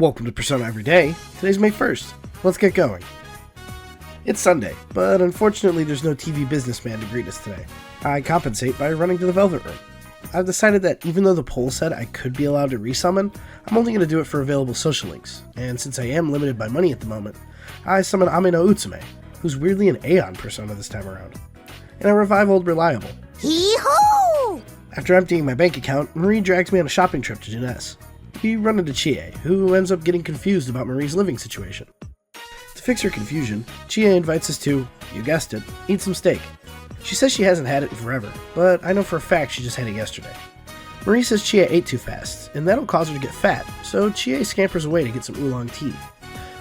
Welcome to Persona Everyday. Today's May 1st. Let's get going. It's Sunday, but unfortunately there's no TV businessman to greet us today. I compensate by running to the Velvet Room. I've decided that even though the poll said I could be allowed to resummon, I'm only going to do it for available social links, and since I am limited by money at the moment, I summon Ame no Utsume, who's weirdly an Aeon persona this time around, and I revive Old Reliable. Hee-hoo! After emptying my bank account, Marie drags me on a shopping trip to Jeunesse. We run into Chie, who ends up getting confused about Marie's living situation. To fix her confusion, Chie invites us to, you guessed it, eat some steak. She says she hasn't had it in forever, but I know for a fact she just had it yesterday. Marie says Chie ate too fast, and that'll cause her to get fat, so Chie scampers away to get some oolong tea.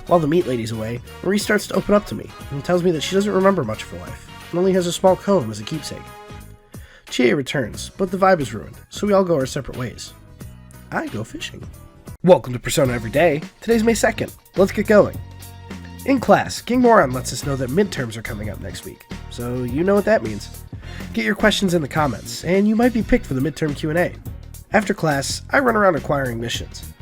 While the meat lady's away, Marie starts to open up to me, and tells me that she doesn't remember much of her life, and only has a small comb as a keepsake. Chie returns, but the vibe is ruined, so we all go our separate ways. I go fishing. Welcome to Persona Everyday. Today's May 2nd. Let's get going. In class, King Moron lets us know that midterms are coming up next week, so you know what that means. Get your questions in the comments, and you might be picked for the midterm Q&A. After class, I run around acquiring missions.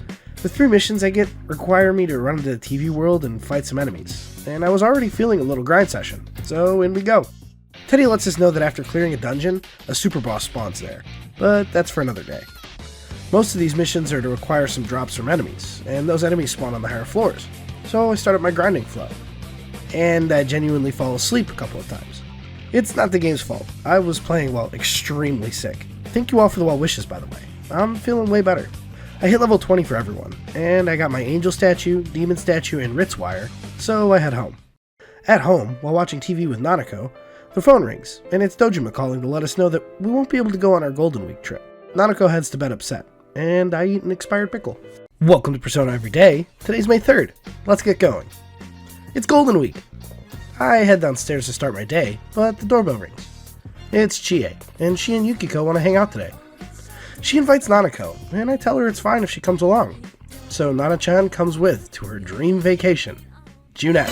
The 3 missions I get require me to run into the TV world and fight some enemies, and I was already feeling a little grind session, so in we go. Teddy lets us know that after clearing a dungeon, a super boss spawns there, but that's for another day. Most of these missions are to require some drops from enemies, and those enemies spawn on the higher floors, so I start up my grinding flow. And I genuinely fall asleep a couple of times. It's not the game's fault. I was playing while extremely sick. Thank you all for the well wishes, by the way. I'm feeling way better. I hit level 20 for everyone, and I got my angel statue, demon statue, and Ritz wire, so I head home. At home, while watching TV with Nanako, the phone rings, and it's Dojima calling to let us know that we won't be able to go on our Golden Week trip. Nanako heads to bed upset, and I eat an expired pickle. Welcome to Persona Everyday. Today's May 3rd. Let's get going. It's Golden Week. I head downstairs to start my day, but the doorbell rings. It's Chie, and she and Yukiko want to hang out today. She invites Nanako, and I tell her it's fine if she comes along. So Nana-chan comes with to her dream vacation, Jeunesse.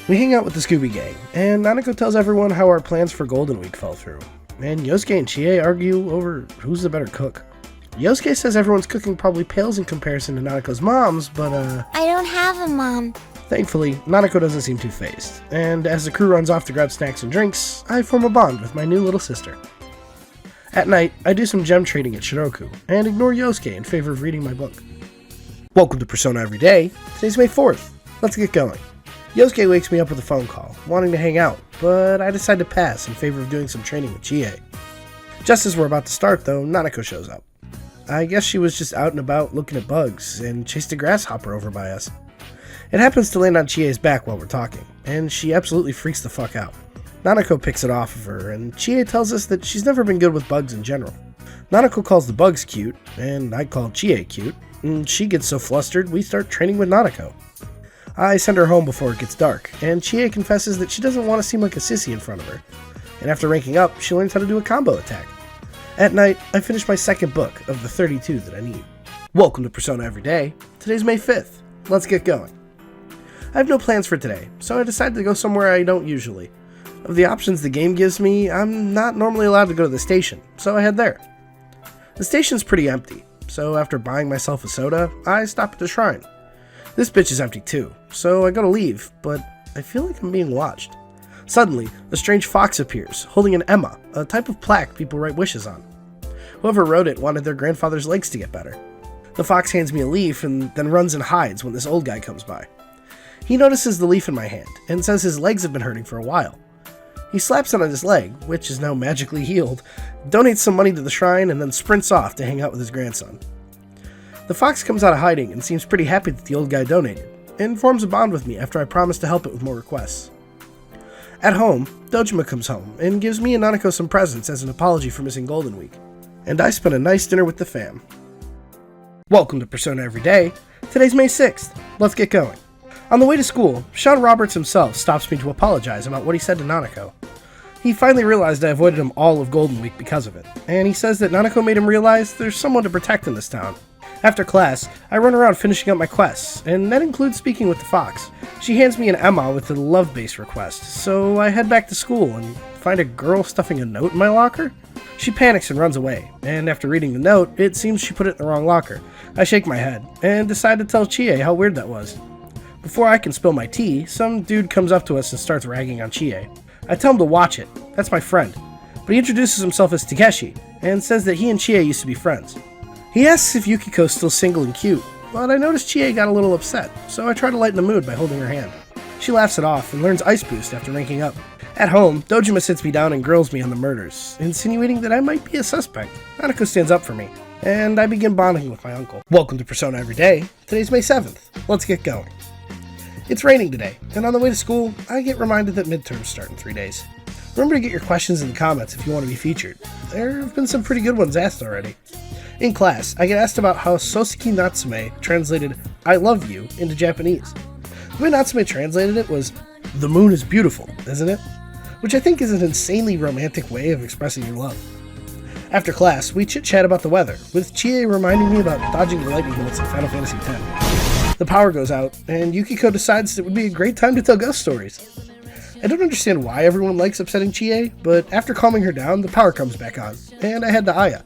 We hang out with the Scooby Gang, and Nanako tells everyone how our plans for Golden Week fell through. And Yosuke and Chie argue over who's the better cook. Yosuke says everyone's cooking probably pales in comparison to Nanako's mom's, but I don't have a mom. Thankfully, Nanako doesn't seem too fazed, and as the crew runs off to grab snacks and drinks, I form a bond with my new little sister. At night, I do some gem trading at Shiroku, and ignore Yosuke in favor of reading my book. Welcome to Persona Everyday. Today's May 4th. Let's get going. Yosuke wakes me up with a phone call, wanting to hang out, but I decide to pass in favor of doing some training with Chie. Just as we're about to start, though, Nanako shows up. I guess she was just out and about looking at bugs, and chased a grasshopper over by us. It happens to land on Chie's back while we're talking, and she absolutely freaks the fuck out. Nanako picks it off of her, and Chie tells us that she's never been good with bugs in general. Nanako calls the bugs cute, and I call Chie cute, and she gets so flustered we start training with Nanako. I send her home before it gets dark, and Chie confesses that she doesn't want to seem like a sissy in front of her. And after ranking up, she learns how to do a combo attack. At night, I finish my second book of the 32 that I need. Welcome to Persona Everyday. Today's May 5th. Let's get going. I have no plans for today, so I decided to go somewhere I don't usually. Of the options the game gives me, I'm not normally allowed to go to the station, so I head there. The station's pretty empty, so after buying myself a soda, I stop at the shrine. This bitch is empty too, so I go to leave, but I feel like I'm being watched. Suddenly, a strange fox appears, holding an Emma, a type of plaque people write wishes on. Whoever wrote it wanted their grandfather's legs to get better. The fox hands me a leaf and then runs and hides when this old guy comes by. He notices the leaf in my hand and says his legs have been hurting for a while. He slaps it on his leg, which is now magically healed, donates some money to the shrine, and then sprints off to hang out with his grandson. The fox comes out of hiding and seems pretty happy that the old guy donated, and forms a bond with me after I promise to help it with more requests. At home, Dojima comes home and gives me and Nanako some presents as an apology for missing Golden Week, and I spend a nice dinner with the fam. Welcome to Persona Everyday. Today's May 6th. Let's get going. On the way to school, Sean Roberts himself stops me to apologize about what he said to Nanako. He finally realized I avoided him all of Golden Week because of it, and he says that Nanako made him realize there's someone to protect in this town. After class, I run around finishing up my quests, and that includes speaking with the fox. She hands me an Emma with a love-based request, so I head back to school and find a girl stuffing a note in my locker. She panics and runs away, and after reading the note, it seems she put it in the wrong locker. I shake my head, and decide to tell Chie how weird that was. Before I can spill my tea, some dude comes up to us and starts ragging on Chie. I tell him to watch it, that's my friend. But he introduces himself as Takeshi, and says that he and Chie used to be friends. He asks if Yukiko's still single and cute, but I notice Chie got a little upset, so I try to lighten the mood by holding her hand. She laughs it off and learns Ice Boost after ranking up. At home, Dojima sits me down and grills me on the murders, insinuating that I might be a suspect. Nanako stands up for me, and I begin bonding with my uncle. Welcome to Persona Everyday. Today's May 7th. Let's get going. It's raining today, and on the way to school, I get reminded that midterms start in 3 days. Remember to get your questions in the comments if you want to be featured. There have been some pretty good ones asked already. In class, I get asked about how Soseki Natsume translated I love you into Japanese. The way Natsume translated it was, the moon is beautiful, isn't it? Which I think is an insanely romantic way of expressing your love. After class, we chit-chat about the weather, with Chie reminding me about dodging the lightning bolts in Final Fantasy X. The power goes out, and Yukiko decides it would be a great time to tell ghost stories. I don't understand why everyone likes upsetting Chie, but after calming her down, the power comes back on, and I head to Aya.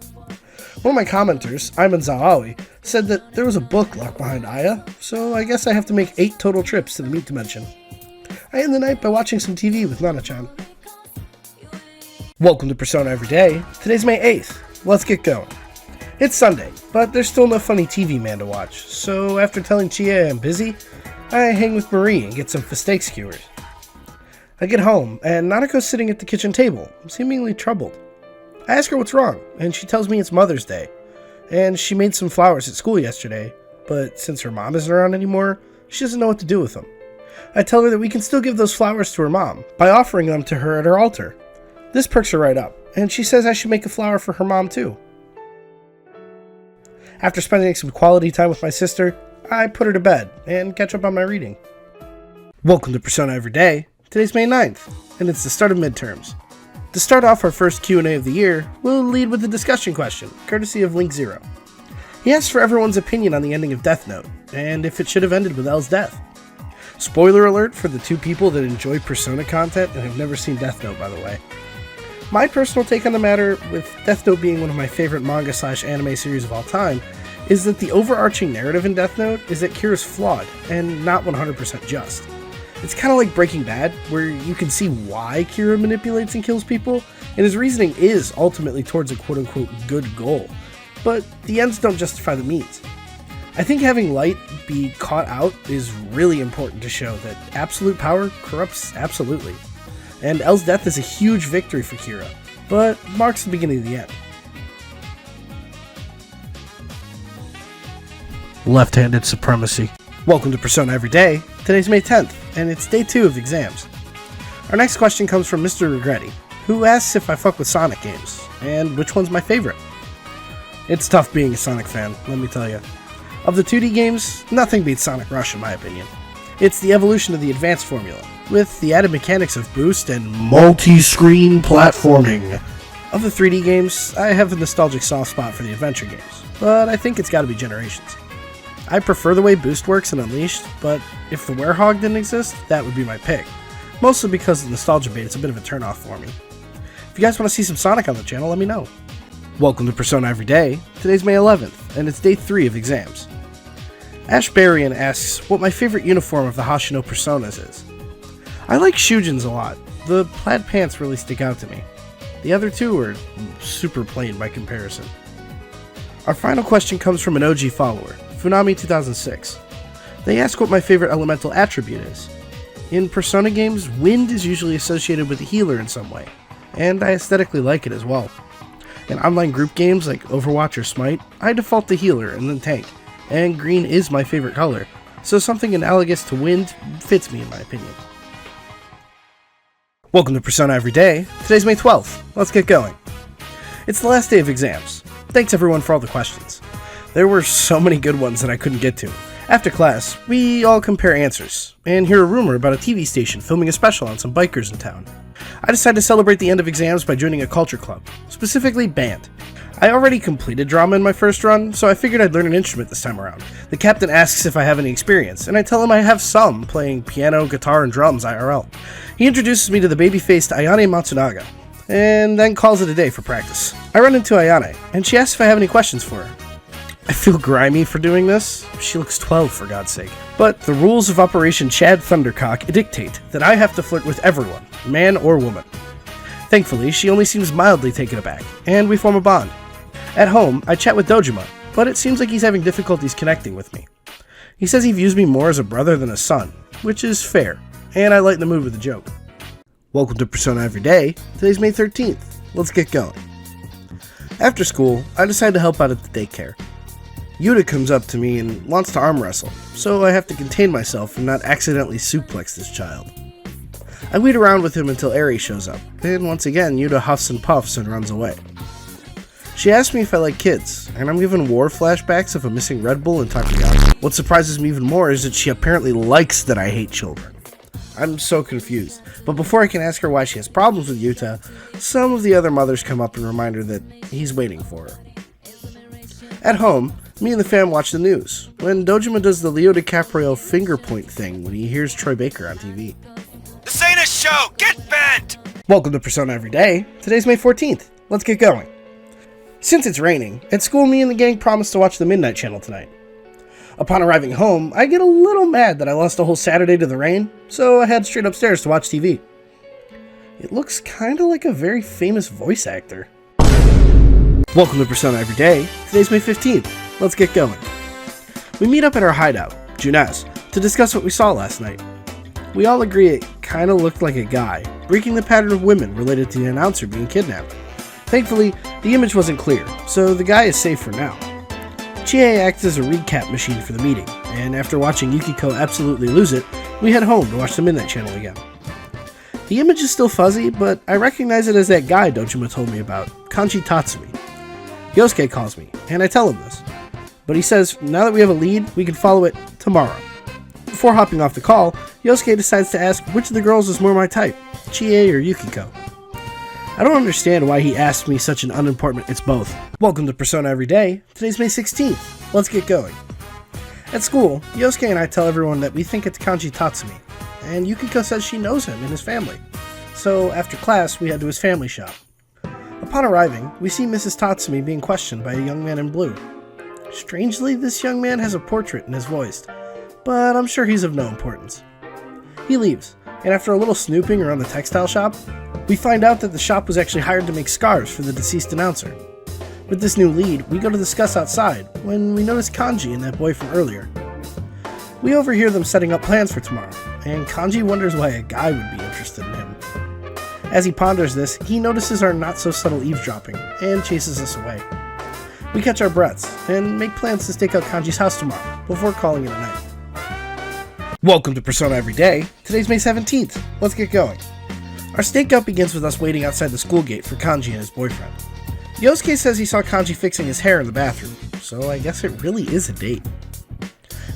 One of my commenters, Ayman Zahawi, said that there was a book locked behind Aya, so I guess I have to make 8 total trips to the meat dimension. I end the night by watching some TV with Nana-chan. Welcome to Persona Everyday. Today's May 8th. Let's get going. It's Sunday, but there's still no funny TV man to watch, so after telling Chie I'm busy, I hang with Marie and get some steak skewers. I get home, and Nanako's sitting at the kitchen table, seemingly troubled. I ask her what's wrong, and she tells me it's Mother's Day, and she made some flowers at school yesterday, but since her mom isn't around anymore, she doesn't know what to do with them. I tell her that we can still give those flowers to her mom by offering them to her at her altar. This perks her right up, and she says I should make a flower for her mom too. After spending some quality time with my sister, I put her to bed and catch up on my reading. Welcome to Persona Everyday. Today's May 9th, and it's the start of midterms. To start off our first Q&A of the year, we'll lead with a discussion question, courtesy of Link Zero. He asks for everyone's opinion on the ending of Death Note, and if it should have ended with L's death. Spoiler alert for the 2 people that enjoy Persona content and have never seen Death Note, by the way. My personal take on the matter, with Death Note being one of my favorite manga/anime series of all time, is that the overarching narrative in Death Note is that Kira's flawed, and not 100% just. It's kind of like Breaking Bad, where you can see why Kira manipulates and kills people, and his reasoning is ultimately towards a quote-unquote good goal, but the ends don't justify the means. I think having Light be caught out is really important to show that absolute power corrupts absolutely, and L's death is a huge victory for Kira, but marks the beginning of the end. Left-handed supremacy. Welcome to Persona Everyday. Today's May 10th, and it's day 2 of exams. Our next question comes from Mr. Regretti, who asks if I fuck with Sonic games, and which one's my favorite. It's tough being a Sonic fan, let me tell you. Of the 2D games, nothing beats Sonic Rush in my opinion. It's the evolution of the advanced formula, with the added mechanics of boost and multi-screen platforming. Of the 3D games, I have a nostalgic soft spot for the adventure games, but I think it's gotta be Generations. I prefer the way Boost works in Unleashed, but if the Werehog didn't exist, that would be my pick. Mostly because the nostalgia bait is a bit of a turnoff for me. If you guys want to see some Sonic on the channel, let me know. Welcome to Persona Everyday. Today's May 11th, and it's day 3 of exams. Ash Barian asks what my favorite uniform of the Hashino Personas is. I like Shujin's a lot. The plaid pants really stick out to me. The other 2 are super plain by comparison. Our final question comes from an OG follower, Funami2006. They ask what my favorite elemental attribute is. In Persona games, wind is usually associated with a healer in some way, and I aesthetically like it as well. In online group games like Overwatch or Smite, I default to healer and then tank, and green is my favorite color, so something analogous to wind fits me in my opinion. Welcome to Persona Everyday. Today's May 12th. Let's get going. It's the last day of exams. Thanks everyone for all the questions. There were so many good ones that I couldn't get to. After class, we all compare answers, and hear a rumor about a TV station filming a special on some bikers in town. I decide to celebrate the end of exams by joining a culture club, specifically band. I already completed drama in my first run, so I figured I'd learn an instrument this time around. The captain asks if I have any experience, and I tell him I have some, playing piano, guitar, and drums IRL. He introduces me to the baby-faced Ayane Matsunaga, and then calls it a day for practice. I run into Ayane, and she asks if I have any questions for her. I feel grimy for doing this. She looks 12, for God's sake. But the rules of Operation Chad Thundercock dictate that I have to flirt with everyone, man or woman. Thankfully, she only seems mildly taken aback, and we form a bond. At home, I chat with Dojima, but it seems like he's having difficulties connecting with me. He says he views me more as a brother than a son, which is fair, and I lighten the mood with a joke. Welcome to Persona Everyday. Today's May 13th. Let's get going. After school, I decide to help out at the daycare. Yuta comes up to me and wants to arm wrestle, so I have to contain myself and not accidentally suplex this child. I wait around with him until Eri shows up, and once again Yuta huffs and puffs and runs away. She asks me if I like kids, and I'm given war flashbacks of a missing Red Bull and takoyaki. What surprises me even more is that she apparently likes that I hate children. I'm so confused, but before I can ask her why she has problems with Yuta, some of the other mothers come up and remind her that he's waiting for her. At home, me and the fam watch the news, when Dojima does the Leo DiCaprio finger point thing when he hears Troy Baker on TV. This ain't a show! Get bent! Welcome to Persona Everyday. Today's May 14th. Let's get going. Since it's raining, at school me and the gang promised to watch the Midnight Channel tonight. Upon arriving home, I get a little mad that I lost a whole Saturday to the rain, so I head straight upstairs to watch TV. It looks kinda like a very famous voice actor. Welcome to Persona Everyday. Today's May 15th. Let's get going. We meet up at our hideout, Junaz, to discuss what we saw last night. We all agree it kinda looked like a guy, breaking the pattern of women related to the announcer being kidnapped. Thankfully, the image wasn't clear, so the guy is safe for now. Chie acts as a recap machine for the meeting, and after watching Yukiko absolutely lose it, we head home to watch the Midnight Channel again. The image is still fuzzy, but I recognize it as that guy Dojima told me about, Kanji Tatsumi. Yosuke calls me, and I tell him this. But he says, now that we have a lead, we can follow it tomorrow. Before hopping off the call, Yosuke decides to ask which of the girls is more my type, Chie or Yukiko. I don't understand why he asked me such an unimportant it's both. Welcome to Persona Everyday. Today's May 16th. Let's get going. At school, Yosuke and I tell everyone that we think it's Kanji Tatsumi, and Yukiko says she knows him and his family. So after class, we head to his family shop. Upon arriving, we see Mrs. Tatsumi being questioned by a young man in blue. Strangely, this young man has a portrait and is voiced, but I'm sure he's of no importance. He leaves, and after a little snooping around the textile shop, we find out that the shop was actually hired to make scarves for the deceased announcer. With this new lead, we go to discuss outside, when we notice Kanji and that boy from earlier. We overhear them setting up plans for tomorrow, and Kanji wonders why a guy would be interested in him. As he ponders this, he notices our not-so-subtle eavesdropping, and chases us away. We catch our breaths, and make plans to stake out Kanji's house tomorrow, before calling it a night. Welcome to Persona Everyday. Today's May 17th. Let's get going. Our stakeout begins with us waiting outside the school gate for Kanji and his boyfriend. Yosuke says he saw Kanji fixing his hair in the bathroom, so I guess it really is a date.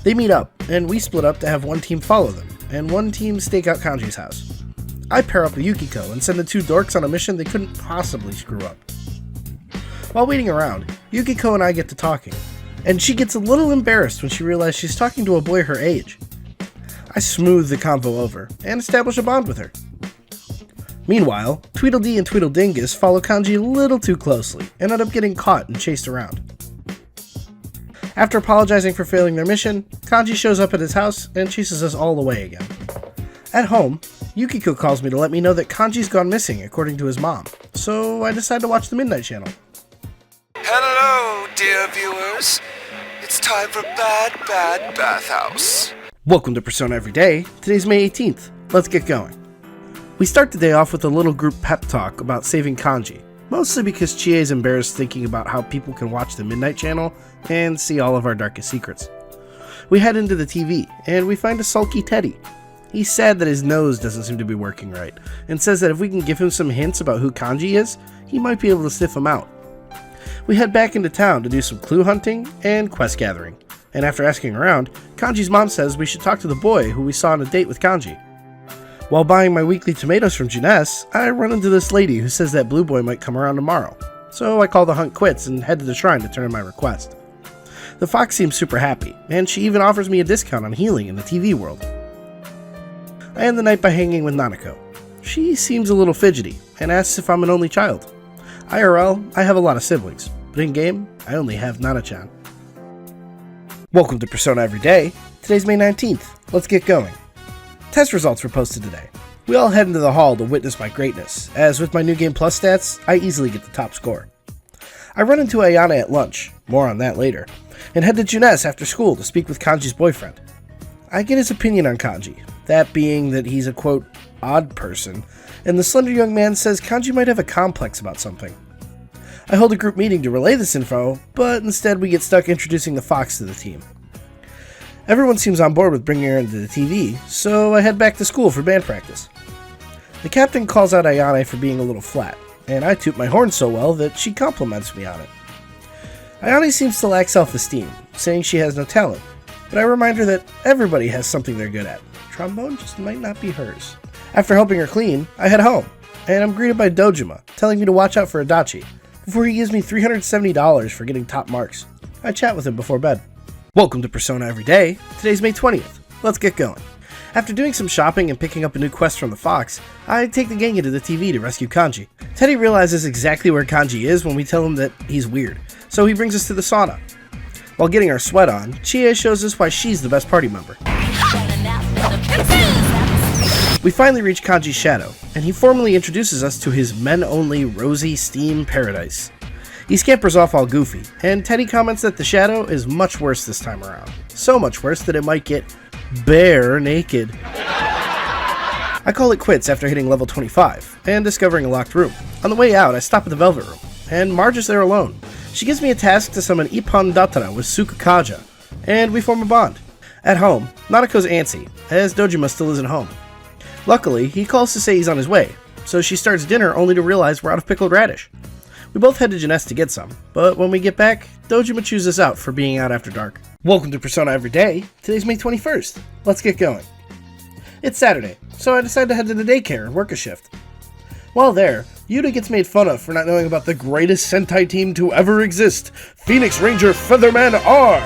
They meet up, and we split up to have one team follow them, and one team stake out Kanji's house. I pair up with Yukiko and send the two dorks on a mission they couldn't possibly screw up. While waiting around, Yukiko and I get to talking, and she gets a little embarrassed when she realizes she's talking to a boy her age. I smooth the convo over, and establish a bond with her. Meanwhile, Tweedledee and Tweedledingus follow Kanji a little too closely, and end up getting caught and chased around. After apologizing for failing their mission, Kanji shows up at his house and chases us all away again. At home, Yukiko calls me to let me know that Kanji's gone missing according to his mom, so I decide to watch the Midnight Channel. Hello, dear viewers. It's time for Bad Bathhouse. Welcome to Persona Everyday. Today's May 18th. Let's get going. We start the day off with a little group pep talk about saving Kanji, mostly because Chie is embarrassed thinking about how people can watch the Midnight Channel and see all of our darkest secrets. We head into the TV, and we find a sulky Teddy. He's sad that his nose doesn't seem to be working right, and says that if we can give him some hints about who Kanji is, he might be able to sniff him out. We head back into town to do some clue hunting and quest gathering, and after asking around, Kanji's mom says we should talk to the boy who we saw on a date with Kanji. While buying my weekly tomatoes from Juness, I run into this lady who says that Blue Boy might come around tomorrow, so I call the hunt quits and head to the shrine to turn in my request. The fox seems super happy, and she even offers me a discount on healing in the TV world. I end the night by hanging with Nanako. She seems a little fidgety, and asks if I'm an only child. IRL, I have a lot of siblings, but in-game, I only have Nana-chan. Welcome to Persona Everyday. Today's May 19th. Let's get going. Test results were posted today. We all head into the hall to witness my greatness, as with my New Game Plus stats, I easily get the top score. I run into Ayane at lunch, more on that later, and head to Juness after school to speak with Kanji's boyfriend. I get his opinion on Kanji, that being that he's a quote, odd person, and the slender young man says Kanji might have a complex about something. I hold a group meeting to relay this info, but instead we get stuck introducing the fox to the team. Everyone seems on board with bringing her into the TV, so I head back to school for band practice. The captain calls out Ayane for being a little flat, and I toot my horn so well that she compliments me on it. Ayane seems to lack self-esteem, saying she has no talent, but I remind her that everybody has something they're good at. Trombone just might not be hers. After helping her clean, I head home, and I'm greeted by Dojima, telling me to watch out for Adachi, before he gives me $370 for getting top marks. I chat with him before bed. Welcome to Persona Everyday. Today's May 20th. Let's get going. After doing some shopping and picking up a new quest from the fox, I take the gang into the TV to rescue Kanji. Teddy realizes exactly where Kanji is when we tell him that he's weird, so he brings us to the sauna. While getting our sweat on, Chie shows us why she's the best party member. We finally reach Kanji's shadow, and he formally introduces us to his men-only rosy steam paradise. He scampers off all goofy, and Teddy comments that the shadow is much worse this time around. So much worse that it might get bare naked. I call it quits after hitting level 25, and discovering a locked room. On the way out, I stop at the Velvet Room, and Marge is there alone. She gives me a task to summon Ippon Datara with Sukukaja, and we form a bond. At home, Nanako's antsy, as Dojima still isn't home. Luckily, he calls to say he's on his way, so she starts dinner only to realize we're out of pickled radish. We both head to Juness to get some, but when we get back, Dojima chews us out for being out after dark. Welcome to Persona Everyday. Today's May 21st. Let's get going. It's Saturday, so I decide to head to the daycare and work a shift. While there, Yuta gets made fun of for not knowing about the greatest Sentai team to ever exist, Phoenix Ranger Featherman R!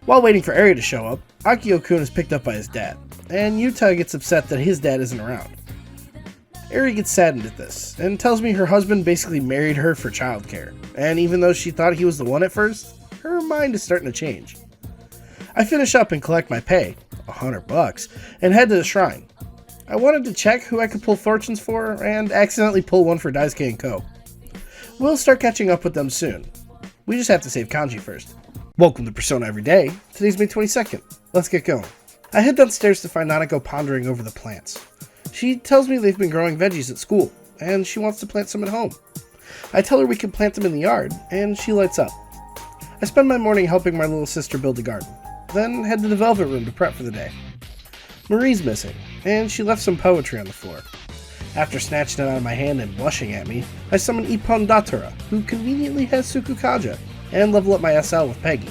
While waiting for Eri to show up, Akio-kun is picked up by his dad, and Yuta gets upset that his dad isn't around. Eri gets saddened at this, and tells me her husband basically married her for childcare, and even though she thought he was the one at first, her mind is starting to change. I finish up and collect my pay, $100, and head to the shrine. I wanted to check who I could pull fortunes for, and accidentally pull one for Daisuke & Co. We'll start catching up with them soon. We just have to save Kanji first. Welcome to Persona Everyday. Today's May 22nd. Let's get going. I head downstairs to find Nanako pondering over the plants. She tells me they've been growing veggies at school, and she wants to plant some at home. I tell her we can plant them in the yard, and she lights up. I spend my morning helping my little sister build a garden, then head to the Velvet Room to prep for the day. Marie's missing, and she left some poetry on the floor. After snatching it out of my hand and blushing at me, I summon Ippon Datara, who conveniently has Sukukaja, and level up my SL with Peggy.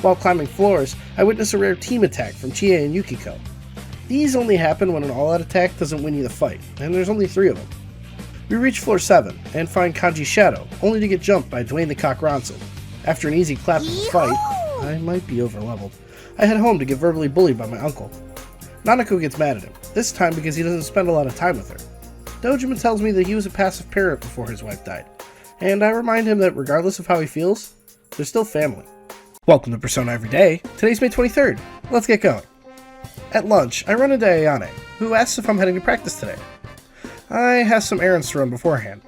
While climbing floors, I witness a rare team attack from Chie and Yukiko. These only happen when an all-out attack doesn't win you the fight, and there's only 3 of them. We reach floor 7, and find Kanji's shadow, only to get jumped by Dwayne the Cock Ronson. After an easy clap of the fight, I might be overleveled. I head home to get verbally bullied by my uncle. Nanako gets mad at him, this time because he doesn't spend a lot of time with her. Dojima tells me that he was a passive parent before his wife died, and I remind him that regardless of how he feels, they're still family. Welcome to Persona Everyday. Today's May 23rd. Let's get going. At lunch, I run into Ayane, who asks if I'm heading to practice today. I have some errands to run beforehand,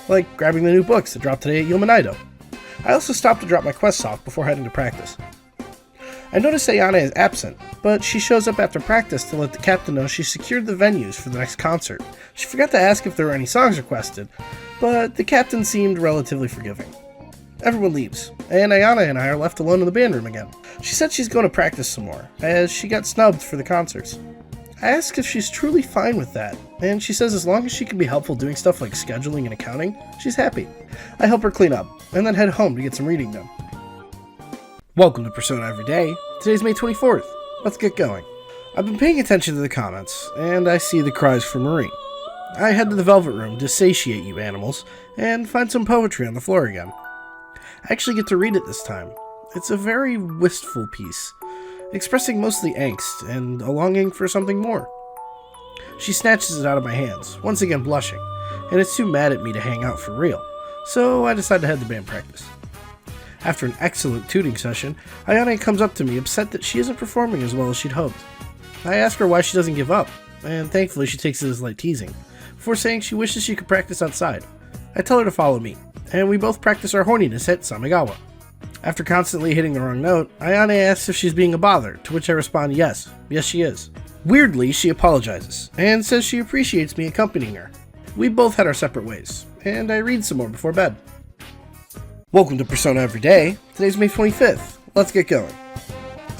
like grabbing the new books that dropped today at Yomanaido. I also stopped to drop my quests off before heading to practice. I notice Ayane is absent, but she shows up after practice to let the captain know she secured the venues for the next concert. She forgot to ask if there were any songs requested, but the captain seemed relatively forgiving. Everyone leaves, and Ayane and I are left alone in the band room again. She said she's going to practice some more, as she got snubbed for the concerts. I ask if she's truly fine with that, and she says as long as she can be helpful doing stuff like scheduling and accounting, she's happy. I help her clean up, and then head home to get some reading done. Welcome to Persona Every Day. Today's May 24th. Let's get going. I've been paying attention to the comments, and I see the cries for Marie. I head to the Velvet Room to satiate you animals, and find some poetry on the floor again. I actually get to read it this time. It's a very wistful piece, expressing mostly angst and a longing for something more. She snatches it out of my hands, once again blushing, and is too mad at me to hang out for real, so I decide to head to band practice. After an excellent tooting session, Ayane comes up to me upset that she isn't performing as well as she'd hoped. I ask her why she doesn't give up, and thankfully she takes it as light teasing, before saying she wishes she could practice outside. I tell her to follow me, and we both practice our horniness at Samigawa. After constantly hitting the wrong note, Ayane asks if she's being a bother, to which I respond yes she is. Weirdly, she apologizes, and says she appreciates me accompanying her. We both head our separate ways, and I read some more before bed. Welcome to Persona Every Day. Today's May 25th. Let's get going.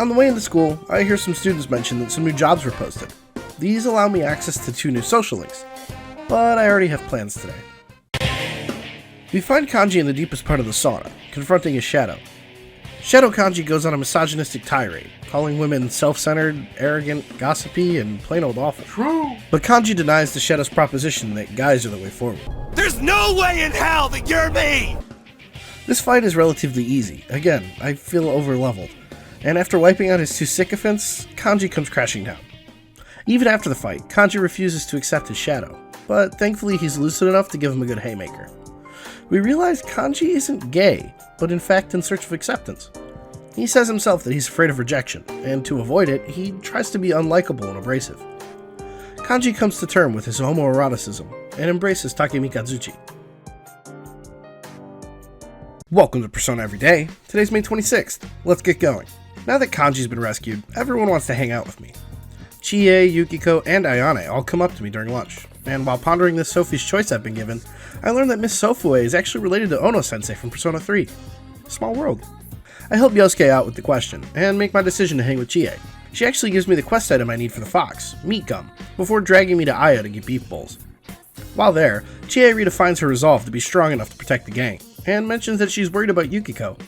On the way into school, I hear some students mention that some new jobs were posted. These allow me access to 2 new social links, but I already have plans today. We find Kanji in the deepest part of the sauna, confronting his shadow. Shadow Kanji goes on a misogynistic tirade, calling women self-centered, arrogant, gossipy, and plain old awful. True. But Kanji denies the Shadow's proposition that guys are the way forward. There's no way in hell that you're me! This fight is relatively easy. Again, I feel over-leveled. And after wiping out his 2 sycophants, Kanji comes crashing down. Even after the fight, Kanji refuses to accept his shadow, but thankfully he's lucid enough to give him a good haymaker. We realize Kanji isn't gay, but in fact in search of acceptance. He says himself that he's afraid of rejection, and to avoid it, he tries to be unlikable and abrasive. Kanji comes to terms with his homoeroticism, and embraces Takemi Kazuchi. Welcome to Persona Every Day. Today's May 26th. Let's get going. Now that Kanji's been rescued, everyone wants to hang out with me. Chie, Yukiko, and Ayane all come up to me during lunch, and while pondering this Sophie's choice I've been given, I learned that Miss Sofue is actually related to Ono-sensei from Persona 3. Small world. I help Yosuke out with the question, and make my decision to hang with Chie. She actually gives me the quest item I need for the fox, meat gum, before dragging me to Aya to get beef bowls. While there, Chie redefines her resolve to be strong enough to protect the gang, and mentions that she's worried about Yukiko.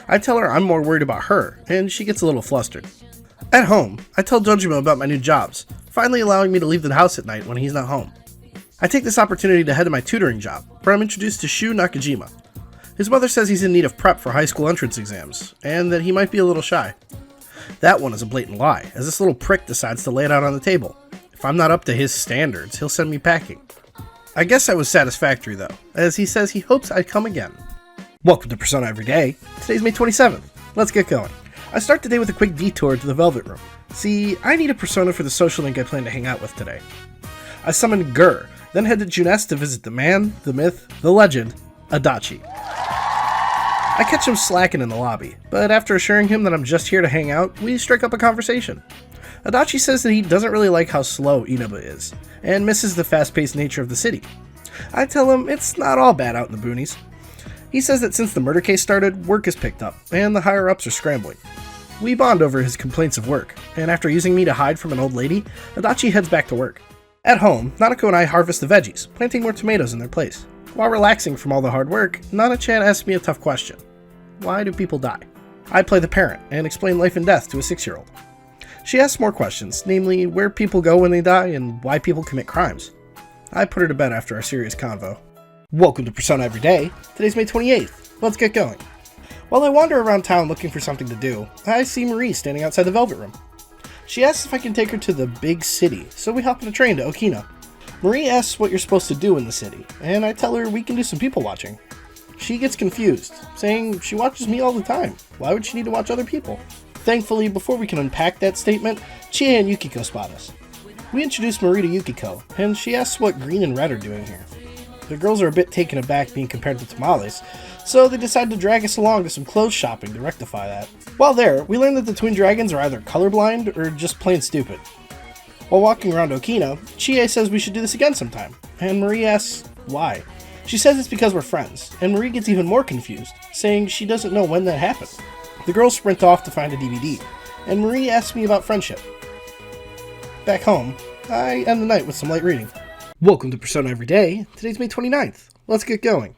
I tell her I'm more worried about her, and she gets a little flustered. At home, I tell Dojima about my new jobs, finally allowing me to leave the house at night when he's not home. I take this opportunity to head to my tutoring job, where I'm introduced to Shu Nakajima. His mother says he's in need of prep for high school entrance exams, and that he might be a little shy. That one is a blatant lie, as this little prick decides to lay it out on the table. If I'm not up to his standards, he'll send me packing. I guess I was satisfactory though, as he says he hopes I'd come again. Welcome to Persona Every Day. Today's May 27th. Let's get going. I start the day with a quick detour to the Velvet Room. See, I need a persona for the social link I plan to hang out with today. I summon Gur, then head to Junes to visit the man, the myth, the legend, Adachi. I catch him slacking in the lobby, but after assuring him that I'm just here to hang out, we strike up a conversation. Adachi says that he doesn't really like how slow Inaba is, and misses the fast-paced nature of the city. I tell him it's not all bad out in the boonies. He says that since the murder case started, work has picked up, and the higher-ups are scrambling. We bond over his complaints of work, and after using me to hide from an old lady, Adachi heads back to work. At home, Nanako and I harvest the veggies, planting more tomatoes in their place. While relaxing from all the hard work, Nana-chan asks me a tough question. Why do people die? I play the parent, and explain life and death to a 6-year-old. She asks more questions, namely where people go when they die and why people commit crimes. I put her to bed after our serious convo. Welcome to Persona Every Day. Today's May 28th. Let's get going. While I wander around town looking for something to do, I see Marie standing outside the Velvet Room. She asks if I can take her to the big city, so we hop on a train to Okina. Marie asks what you're supposed to do in the city, and I tell her we can do some people watching. She gets confused, saying she watches me all the time. Why would she need to watch other people? Thankfully, before we can unpack that statement, Chie and Yukiko spot us. We introduce Marie to Yukiko, and she asks what green and red are doing here. The girls are a bit taken aback being compared to tamales, so they decide to drag us along to some clothes shopping to rectify that. While there, we learn that the twin dragons are either colorblind or just plain stupid. While walking around Okina, Chie says we should do this again sometime, and Marie asks why. She says it's because we're friends, and Marie gets even more confused, saying she doesn't know when that happened. The girls sprint off to find a DVD, and Marie asks me about friendship. Back home, I end the night with some light reading. Welcome to Persona Every Day. Today's May 29th. Let's get going.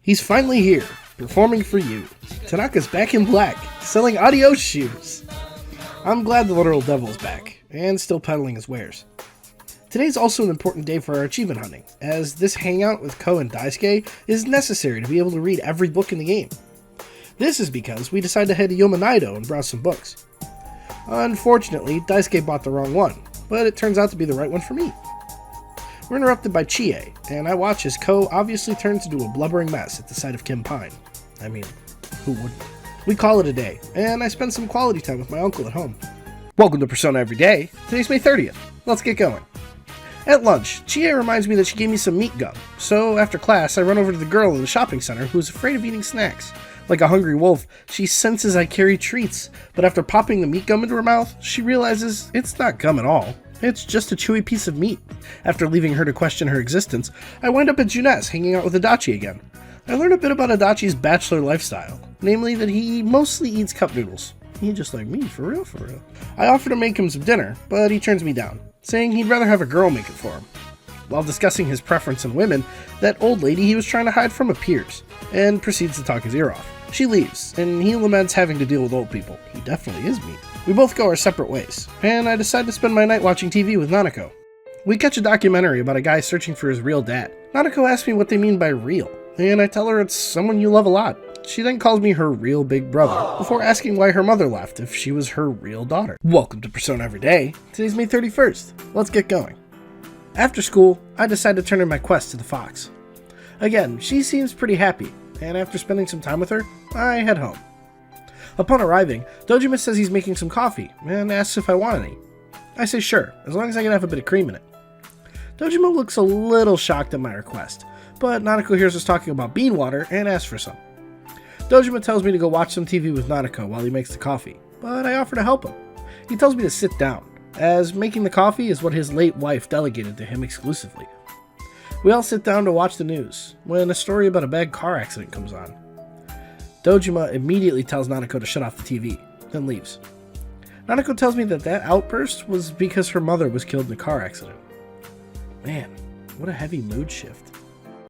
He's finally here. performing for you. Tanaka's back in black, selling adios shoes. I'm glad the literal devil is back, and still peddling his wares. Today's also an important day for our achievement hunting, as this hangout with Ko and Daisuke is necessary to be able to read every book in the game. This is because we decided to head to Yomanaido and browse some books. Unfortunately, Daisuke bought the wrong one, but it turns out to be the right one for me. We're interrupted by Chie, and I watch as Ko obviously turns into a blubbering mess at the sight of Kim Pine. I mean, who wouldn't? We call it a day, and I spend some quality time with my uncle at home. Welcome to Persona Every Day. Today's May 30th. Let's get going. At lunch, Chie reminds me that she gave me some meat gum, so after class I run over to the girl in the shopping center who is afraid of eating snacks. Like a hungry wolf, she senses I carry treats, but after popping the meat gum into her mouth, she realizes it's not gum at all. It's just a chewy piece of meat. After leaving her to question her existence, I wind up at Junes hanging out with Adachi again. I learn a bit about Adachi's bachelor lifestyle, namely that he mostly eats cup noodles. He just like me, for real, for real. I offer to make him some dinner, but he turns me down, saying he'd rather have a girl make it for him. While discussing his preference in women, that old lady he was trying to hide from appears, and proceeds to talk his ear off. She leaves, and he laments having to deal with old people. He definitely is me. We both go our separate ways, and I decide to spend my night watching TV with Nanako. We catch a documentary about a guy searching for his real dad. Nanako asks me what they mean by real, and I tell her it's someone you love a lot. She then calls me her real big brother, before asking why her mother left if she was her real daughter. Welcome to Persona Every Day. Today's May 31st. Let's get going. After school, I decide to turn in my quest to the fox. Again, she seems pretty happy, and after spending some time with her, I head home. Upon arriving, Dojima says he's making some coffee, and asks if I want any. I say sure, as long as I can have a bit of cream in it. Dojima looks a little shocked at my request, but Nanako hears us talking about bean water and asks for some. Dojima tells me to go watch some TV with Nanako while he makes the coffee, but I offer to help him. He tells me to sit down, as making the coffee is what his late wife delegated to him exclusively. We all sit down to watch the news, when a story about a bad car accident comes on. Dojima immediately tells Nanako to shut off the TV, then leaves. Nanako tells me that outburst was because her mother was killed in a car accident. Man, what a heavy mood shift.